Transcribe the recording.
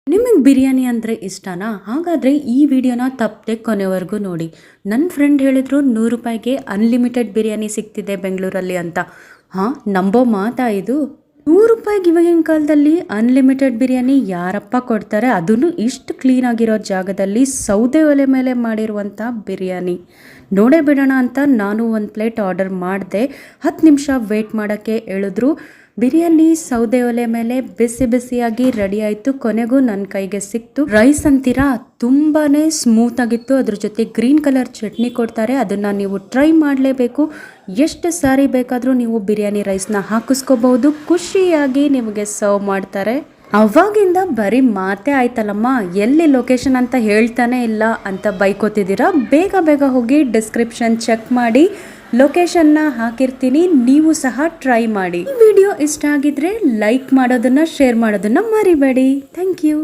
ನಿಮಗೆ ಬಿರಿಯಾನಿ ಅಂದರೆ ಇಷ್ಟನಾ? ಹಾಗಾದರೆ ಈ ವಿಡಿಯೋನ ತಪ್ಪದೆ ಕೊನೆವರೆಗೂ ನೋಡಿ. ನನ್ನ ಫ್ರೆಂಡ್ ಹೇಳಿದ್ರು 100 ರೂಪಾಯಿಗೆ ಅನ್ಲಿಮಿಟೆಡ್ ಬಿರಿಯಾನಿ ಸಿಗ್ತಿದೆ ಬೆಂಗಳೂರಲ್ಲಿ ಅಂತ. ಹಾಂ, ನಂಬೋ ಮಾತಾ ಇದು? 100 ರೂಪಾಯಿಗೆ ಇವಾಗಿನ ಕಾಲದಲ್ಲಿ ಅನ್ಲಿಮಿಟೆಡ್ ಬಿರಿಯಾನಿ ಯಾರಪ್ಪ ಕೊಡ್ತಾರೆ? ಅದನ್ನು ಇಷ್ಟು ಕ್ಲೀನಾಗಿರೋ ಜಾಗದಲ್ಲಿ ಸೌದೆ ಒಲೆ ಮೇಲೆ ಮಾಡಿರುವಂಥ ಬಿರಿಯಾನಿ. ನೋಡೇ ಬಿಡೋಣ ಅಂತ ನಾನು ಒಂದು ಪ್ಲೇಟ್ ಆರ್ಡರ್ ಮಾಡಿದೆ. 10 ನಿಮಿಷ ವೇಟ್ ಮಾಡೋಕ್ಕೆ ಹೇಳಿದ್ರು. ಬಿರಿಯಾನಿ ಸೌದೆ ಒಲೆ ಮೇಲೆ ಬಿಸಿ ಬಿಸಿಯಾಗಿ ರೆಡಿ ಆಯಿತು. ಕೊನೆಗೂ ನನ್ನ ಕೈಗೆ ಸಿಕ್ತು. ರೈಸ್ ಅಂತೀರಾ, ತುಂಬಾ ಸ್ಮೂತ್ ಆಗಿತ್ತು. ಅದ್ರ ಜೊತೆ ಗ್ರೀನ್ ಕಲರ್ ಚಟ್ನಿ ಕೊಡ್ತಾರೆ, ಅದನ್ನು ನೀವು ಟ್ರೈ ಮಾಡಲೇಬೇಕು. ಎಷ್ಟು ಸಾರಿ ಬೇಕಾದರೂ ನೀವು ಬಿರಿಯಾನಿ ರೈಸ್ನ ಹಾಕಿಸ್ಕೋಬಹುದು. ಖುಷಿಯಾಗಿ ನಿಮಗೆ ಸರ್ವ್ ಮಾಡ್ತಾರೆ. ಅವಾಗಿಂದ ಬರೀ ಮಾತೇ ಆಯ್ತಲ್ಲಮ್ಮ, ಎಲ್ಲಿ ಲೊಕೇಶನ್ ಅಂತ ಹೇಳ್ತಾನೆ ಇಲ್ಲ ಅಂತ ಬೈಕೋತಿದ್ದೀರಾ? ಬೇಗ ಬೇಗ ಹೋಗಿ ಡಿಸ್ಕ್ರಿಪ್ಷನ್ ಚೆಕ್ ಮಾಡಿ, ಲೊಕೇಶನ್ನ ಹಾಕಿರ್ತೀನಿ, ನೀವು ಸಹ ಟ್ರೈ ಮಾಡಿ. ಈ ವಿಡಿಯೋ ಇಷ್ಟ ಆಗಿದ್ರೆ ಲೈಕ್ ಮಾಡೋದನ್ನ, ಶೇರ್ ಮಾಡೋದನ್ನ ಮರಿಬೇಡಿ. Thank you.